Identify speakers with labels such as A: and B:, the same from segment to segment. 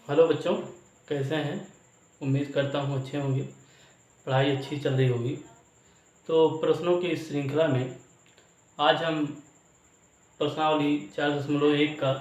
A: Hello बच्चों, कैसे हैं। उम्मीद करता हूँ अच्छे होंगे, पढ़ाई अच्छी चल रही होगी। तो प्रश्नों की इस श्रृंखला में आज हम प्रश्नावली 4.1 का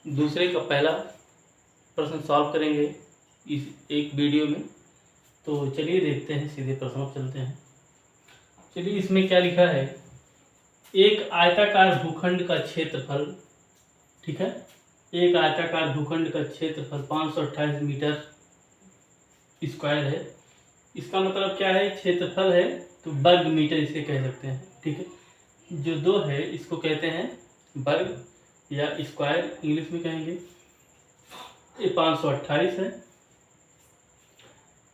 A: दूसरे का पहला प्रश्न सॉल्व करेंगे इस एक वीडियो में। तो चलिए देखते हैं, सीधे प्रश्नों पर चलते हैं। चलिए, इसमें क्या लिखा है। एक आयताकार भूखंड का क्षेत्रफल, ठीक है, एक आयताकार भूखंड का क्षेत्रफल 528 मीटर स्क्वायर है। इसका मतलब क्या है, क्षेत्रफल है तो वर्ग मीटर इसे कह सकते हैं, ठीक है। जो दो है इसको कहते हैं वर्ग या स्क्वायर इंग्लिश में कहेंगे। ये 528 है।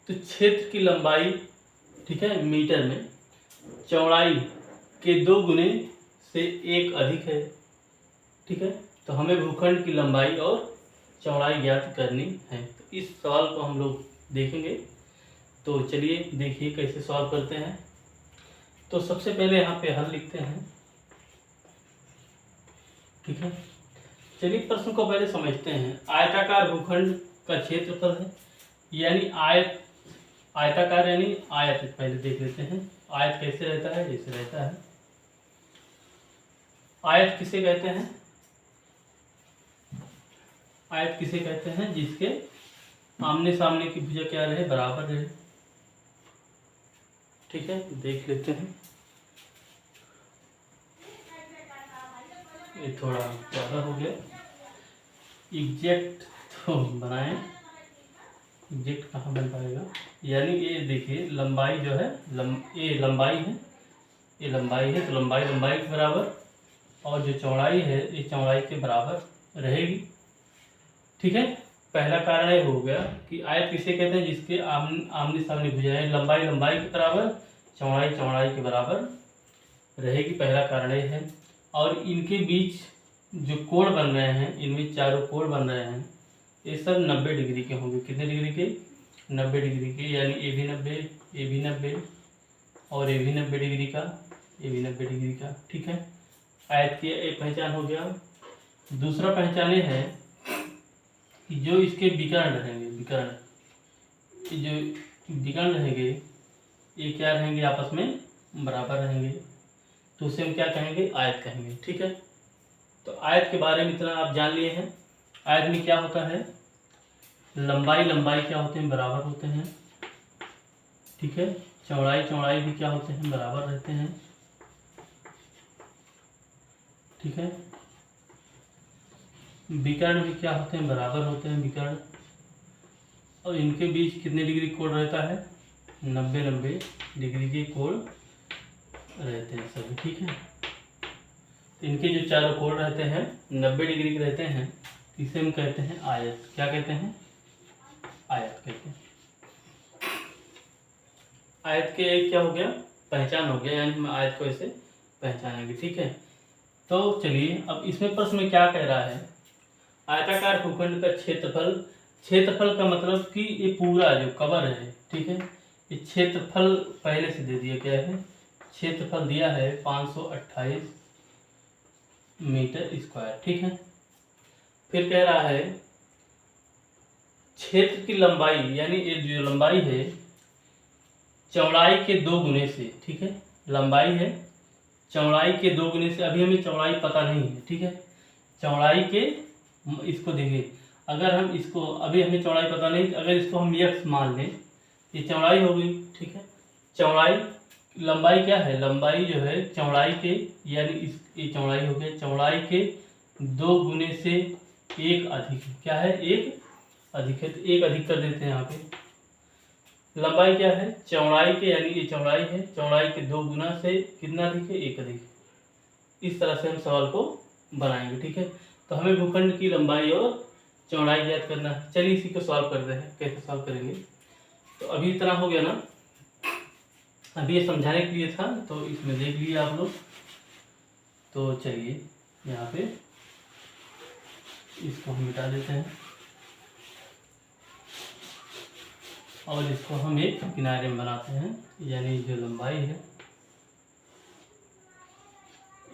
A: तो क्षेत्र की लंबाई, ठीक है, मीटर में, चौड़ाई के 2 गुने से 1 अधिक है, ठीक है। तो हमें भूखंड की लंबाई और चौड़ाई ज्ञात करनी है। तो इस सवाल को हम लोग देखेंगे। तो चलिए देखिए कैसे सॉल्व करते हैं। तो सबसे पहले यहाँ पे हल लिखते हैं, ठीक है। चलिए प्रश्न को पहले समझते हैं। आयताकार भूखंड का क्षेत्रफल है, यानी आयताकार यानी आयत। पहले देख लेते हैं आयत कैसे रहता है। जैसे रहता है, आयत किसे कहते हैं, आयत किसे कहते हैं, जिसके आमने सामने की भुजा क्या रहे, बराबर रहे, ठीक है। देख लेते हैं, ये थोड़ा ज़्यादा हो गया। एग्जैक्ट तो बनाएं, एग्जैक्ट कहाँ बन पाएगा। यानी ये देखिए लंबाई जो है, ये लंबाई है, ये लंबाई है, तो लंबाई लंबाई के बराबर, और जो चौड़ाई है ये चौड़ाई के बराबर रहेगी, ठीक है। पहला कारण ये हो गया कि आयत किसे कहते हैं, जिसके आमने सामने भुजाएं लंबाई लंबाई के बराबर, चौड़ाई चौड़ाई के बराबर रहेगी। पहला कारण ये है। और इनके बीच जो कोण बन रहे हैं, इनमें चारों कोण बन रहे हैं, ये सब 90 डिग्री के होंगे। कितने डिग्री के, 90 डिग्री के। यानी ये भी 90, ये भी 90, और ये भी 90 डिग्री का, ये भी 90 डिग्री का, ठीक है। आयत की एक पहचान हो गया। दूसरा पहचान ये है कि जो इसके विकर्ण रहेंगे, विकर्ण, जो विकर्ण रहेंगे ये क्या रहेंगे, आपस में बराबर रहेंगे। तो उसे हम क्या कहेंगे, आयत कहेंगे, ठीक है। तो आयत के बारे में इतना आप जान लिए हैं। आयत में क्या होता है, लंबाई लंबाई क्या होते हैं, बराबर होते हैं, ठीक है। चौड़ाई चौड़ाई भी क्या होते हैं, बराबर रहते हैं, ठीक है। विकर्ण भी क्या होते हैं, बराबर होते हैं विकर्ण। और इनके बीच कितने डिग्री कोण रहता है, 90 डिग्री के कोण रहते हैं सभी, ठीक है। इनके जो चारों कोण रहते हैं 90 डिग्री के रहते हैं, इसे हम कहते हैं आयत। क्या कहते हैं, आयत कहते हैं। आयत के एक क्या हो गया, पहचान हो गया, यानी हम आयत को ऐसे पहचानेंगे, ठीक है। तो चलिए अब इसमें प्रश्न में क्या कह रहा है, आयताकार भूखंड का क्षेत्रफल। क्षेत्रफल का मतलब कि ये पूरा जो कवर है, ठीक है, ये क्षेत्रफल पहले से दे दिया गया है। क्षेत्रफल दिया है 528 मीटर स्क्वायर, ठीक है। फिर कह रहा है क्षेत्र की लंबाई, यानी ये जो लंबाई है चौड़ाई के 2 गुने से, ठीक है। लंबाई है चौड़ाई के 2 गुने से। अभी हमें चौड़ाई पता नहीं है, ठीक है। चौड़ाई के, इसको देखिए, अगर हम इसको, अभी हमें चौड़ाई पता नहीं, अगर इसको हम x मान लें, ये चौड़ाई हो गई, ठीक है। चौड़ाई, लंबाई क्या है, लंबाई जो है चौड़ाई के, यानी इस, ये चौड़ाई हो गया, चौड़ाई के 2 गुने से 1 अधिक, क्या है, 1 अधिक है, तो 1 अधिक कर देते हैं यहाँ पे। लंबाई क्या है, चौड़ाई के, यानी ये चौड़ाई है, चौड़ाई के 2 गुना से कितना अधिक है, 1 अधिक। इस तरह से हम सवाल को बनाएंगे, ठीक है। तो हमें भूखंड की लंबाई और चौड़ाई ज्ञात करना है। चलिए इसी को सॉल्व करते हैं, कैसे सॉल्व करेंगे। तो अभी इतना हो गया ना, अभी ये समझाने के लिए था, तो इसमें देख लिए आप लोग। तो चलिए यहाँ पे इसको हम मिटा देते हैं, और इसको हम एक किनारे में बनाते हैं। यानी जो लंबाई है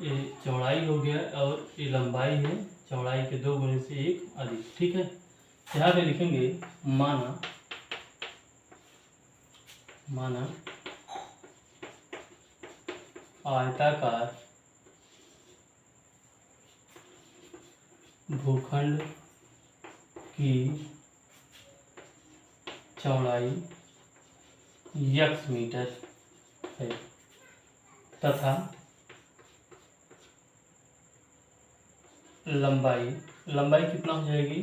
A: ये चौड़ाई हो गया और ये लंबाई है, चौड़ाई के 2 गुने से 1 अधिक। ठीक है, यहाँ पे लिखेंगे माना आयताकार भूखंड की चौड़ाई x मीटर है तथा लंबाई कितना हो जाएगी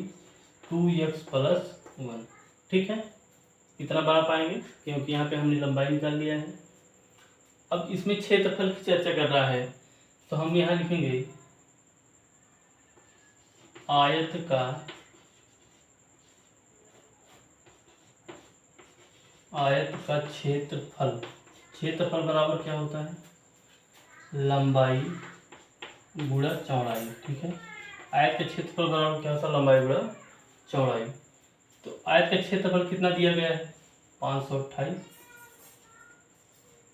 A: 2x + 1। ठीक है, इतना बना पाएंगे क्योंकि यहाँ पे हमने लंबाई निकाल लिया है। अब इसमें क्षेत्रफल की चर्चा कर रहा है तो हम यहाँ लिखेंगे आयत का क्षेत्रफल बराबर क्या होता है, लंबाई गुणा चौड़ाई। ठीक है, आयत का क्षेत्रफल बराबर क्या होता है, लंबाई गुणा चौड़ाई। तो आयत का क्षेत्रफल कितना दिया गया है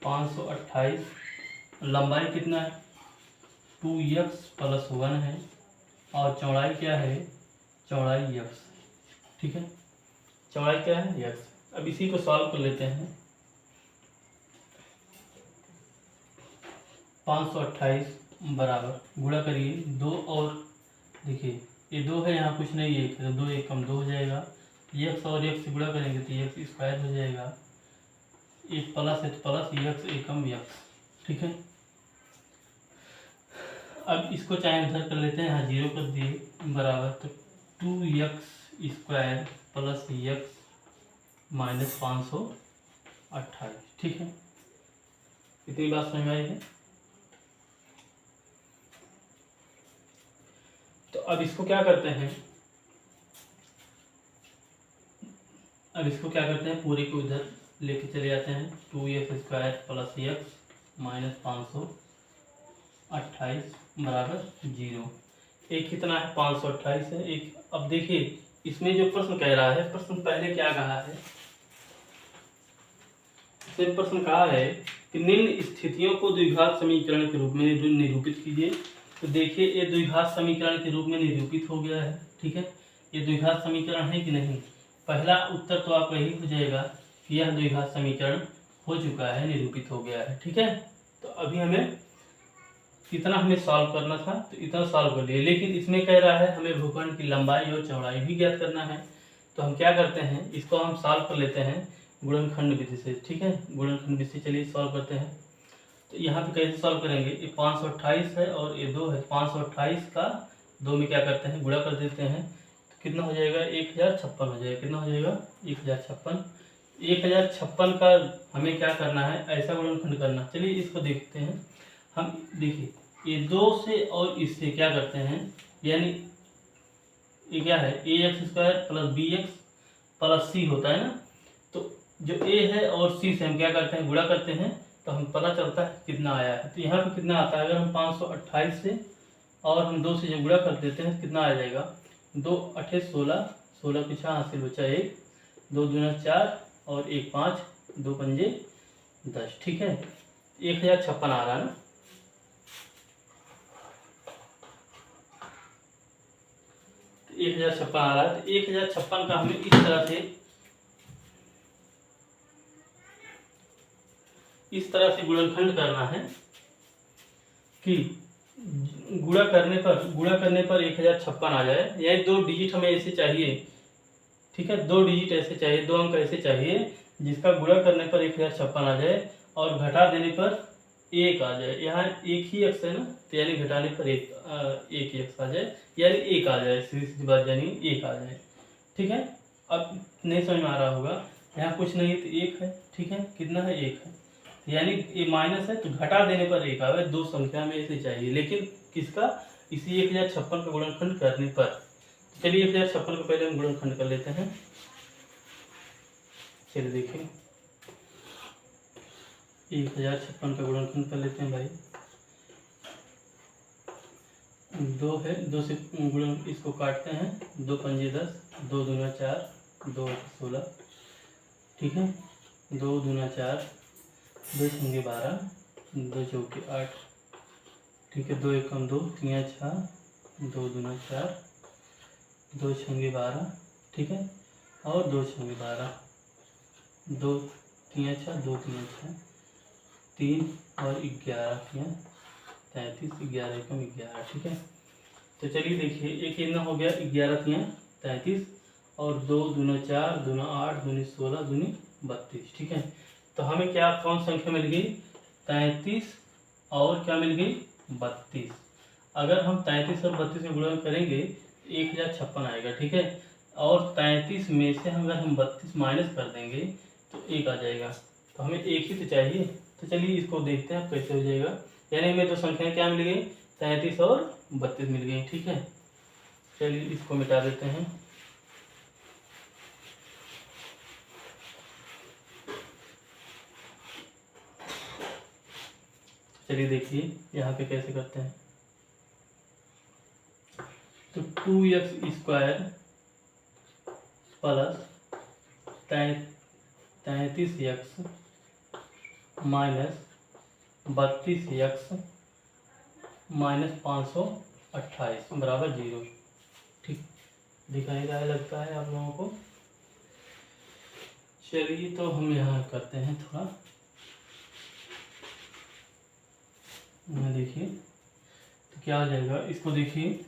A: 528, लंबाई कितना है 2x + 1 है और चौड़ाई क्या है, चौड़ाई x। ठीक है, चौड़ाई क्या है x। अब इसी को सॉल्व कर लेते हैं। 528 बराबर गुणा करिए 2 और देखिए ये 2 है, यहाँ कुछ नहीं है, 1 है, 2 1 कम 2 हो जाएगा। x और x से गुणा करेंगे तो x² हो जाएगा, एक प्लस है तो प्लस x एकम x। ठीक है, अब इसको चाहे उधर कर लेते हैं, यहाँ 0 कर दिए बराबर, तो 2x² + x - 528। ठीक है, इतनी बात समझ में आई है। तो अब इसको क्या करते हैं, पूरे को इधर लेके चले जाते हैं। 2x² + x - 528 बराबर 0। एक कितना है 528 है एक। अब देखिए इसमें जो प्रश्न कह रहा है, प्रश्न पहले क्या कहा है, प्रश्न कहा है कि निम्न स्थितियों को द्विघात समीकरण के रूप में निरूपित कीजिए। तो देखिए ये द्विघात समीकरण के रूप में निरूपित हो गया है। ठीक है, ये द्विघात समीकरण है कि नहीं, पहला उत्तर तो आपका यही हो जाएगा कि यह द्विघात समीकरण हो चुका है, निरूपित हो गया है। ठीक है, तो अभी हमें कितना सॉल्व करना था, तो इतना सॉल्व कर लिए। लेकिन इसमें कह रहा है हमें भूखंड की लंबाई और चौड़ाई भी ज्ञात करना है। तो हम क्या करते हैं, इसको हम सॉल्व कर लेते हैं गुणनखंड विधि से। ठीक है, गुणनखंड विधि से चलिए सॉल्व करते हैं। तो यहाँ पे कैसे सॉल्व करेंगे, ये 528 है और ये 2 है, 528 का 2 में क्या करते हैं गुणा कर देते हैं, तो कितना हो जाएगा 1056 हो जाएगा। कितना हो जाएगा 1056। 1056 का हमें क्या करना है, ऐसा गुणनखंड करना। चलिए इसको देखते हैं हम। देखिए ये 2 से और इससे क्या करते हैं, यानी ये क्या है ax² + bx + c होता है ना। तो जो a है और c से हम क्या करते हैं गुणा करते हैं, तो हम पता चलता है कितना आया है। तो यहाँ पे कितना आता है, अगर हम 528 से और हम 2 से जब गुणा कर देते हैं कितना आ जाएगा, 2 8 16, 16 पीछा हासिल बचा 1, 2 दूना 4 और 1 5, 2 पंजे 10। ठीक है, 1056 आ रहा है ना। तो 1056 आ रहा है, तो 1056 का हमें इस तरह से गुणनखंड करना है कि गुणा करने पर 1056 आ जाए, यानी 2 डिजिट हमें ऐसे चाहिए। ठीक है, 2 डिजिट ऐसे चाहिए, 2 अंक ऐसे चाहिए जिसका गुणा करने पर 1056 आ जाए और घटा देने पर 1 आ जाए। यहाँ एक ही x है ना, तो यानी घटाने पर 1 x आ जाए, यानी 1 आ जाए, सीधी बात यानी 1 आ जाए। ठीक है, अब नहीं समझ में आ रहा होगा, यहाँ कुछ नहीं है तो 1 है। ठीक है, कितना है 1 है, यानी ये माइनस है तो घटा देने पर 1 आवे। 2 संख्या में ऐसे चाहिए, लेकिन किसका, इसी 1056 का गुणनखंड करने पर। चलिए 1056 का पहले हम गुणनखंड कर लेते हैं। चलिए देखिए 1056 का गुणनखंड कर लेते हैं भाई। 2 है, 2 से गुणन इसको काटते हैं, 2 पंजे 10, 2 दूना 4, 2 16। ठीक है, 2 दूना 4, 2 छंगे 12, 2 चौके 8। ठीक है, 2 एकम 2, 3 6, 2 दूना 4, 2 छंगे 12, ठीक है, और 2 छंगे 12, 2 3 6, 2 3 6, 3 और 11 3 33, 11 एकम 11, ठीक है। तो चलिए देखिए, एक कितना हो गया 11 3 33, और 2 दूना 4, दूना 8, दूनी 16, दूनी 32, ठीक है। तो हमें क्या कौन संख्या मिल गई 33, और क्या मिल गई 32। अगर हम 33 और 32 में गुणा करेंगे 1056 आएगा, ठीक है। और 33 में से अगर हम 32 माइनस कर देंगे तो 1 आ जाएगा। तो हमें 1 ही तो चाहिए। तो चलिए इसको देखते हैं कैसे हो जाएगा। यानी हमें तो संख्याएं क्या मिल गई 33 और 32 मिल गई, ठीक है। चलिए इसको मिटा देते हैं। चलिए देखिए यहाँ पे कैसे करते हैं। तो 2x² plus 33x minus 32x minus 528 बराबर 0, ठीक दिखाई रहा है लगता है आप लोगों को। चलिए तो हम यहाँ करते हैं थोड़ा, देखिए तो क्या आ जाएगा। इसको देखिए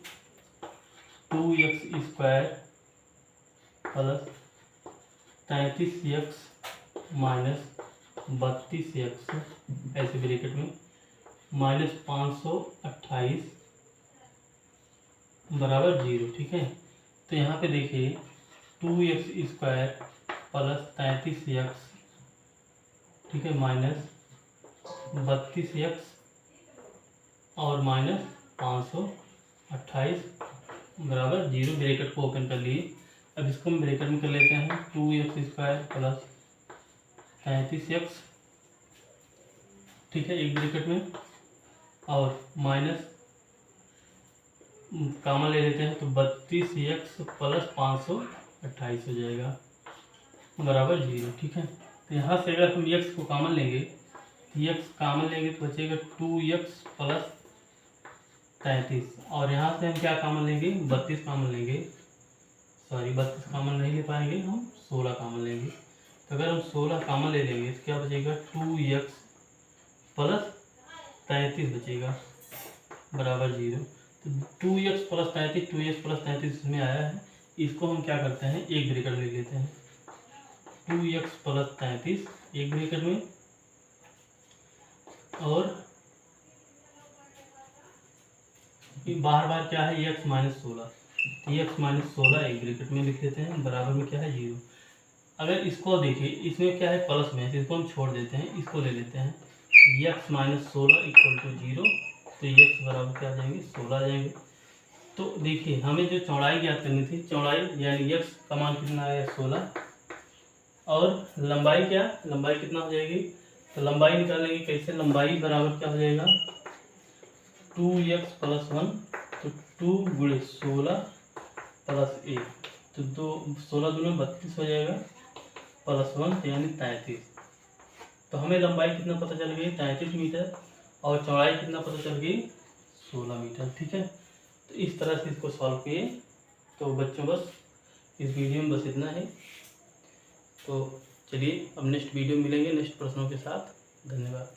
A: 2x² plus 33x minus 32x ऐसे ब्रैकेट में माइनस 528 बराबर 0, ठीक है। तो यहाँ पे देखिए 2x² प्लस 33x, ठीक है, माइनस 32x और माइनस 528 बराबर 0, ब्रैकेट को ओपन कर लिए। अब इसको हम ब्रैकेट में कर लेते हैं 2x² प्लस 33x, ठीक है, एक ब्रैकेट में, और माइनस कॉमन ले लेते हैं तो 32x प्लस 528 हो जाएगा बराबर 0, ठीक है। तो यहाँ से अगर हम x को कॉमन लेंगे तो x कॉमन लेंगे तो बचेगा 2x प्लस 33, और यहाँ से हम क्या कॉमन लेंगे 32 कॉमन लेंगे, सॉरी 32 कॉमन नहीं ले पाएंगे, हम 16 कॉमन लेंगे। तो अगर हम 16 कॉमन ले लेंगे तो क्या बचेगा 2x प्लस 33 बचेगा बराबर 0। तो 2x प्लस 33 इसमें आया है, इसको हम क्या करते हैं एक ब्रैकेट ले लेते हैं 2x प्लस 33 एक ब्रैकेट में, और बार बार क्या है x माइनस 16, x माइनस 16 एक ब्रैकेट में लिख लेते हैं बराबर में क्या है 0। अगर इसको देखिए इसमें क्या है प्लस में, इसको हम छोड़ देते हैं, इसको ले लेते हैं x माइनस 16 इक्वल टू 0। तो x बराबर क्या आ जाएंगे 16 आ जाएंगे। तो देखिए हमें जो चौड़ाई ज्ञात करनी थी, चौड़ाई यानी x का मान कितना आया 16, और लंबाई क्या, लंबाई कितना हो जाएगी, तो लंबाई निकालेंगे कैसे, लंबाई बराबर क्या हो जाएगा 2x प्लस 1, तो 2 गुणे 16 प्लस 1, तो 16 दूनी 32 हो जाएगा प्लस 1 यानी 33। तो हमें लंबाई कितना पता चल गई 33 मीटर, और चौड़ाई कितना पता चल गई 16 मीटर, ठीक है। तो इस तरह से इसको सॉल्व किए। तो बच्चों बस इस वीडियो में बस इतना है। तो चलिए अब नेक्स्ट वीडियो मिलेंगे नेक्स्ट प्रश्नों के साथ। धन्यवाद।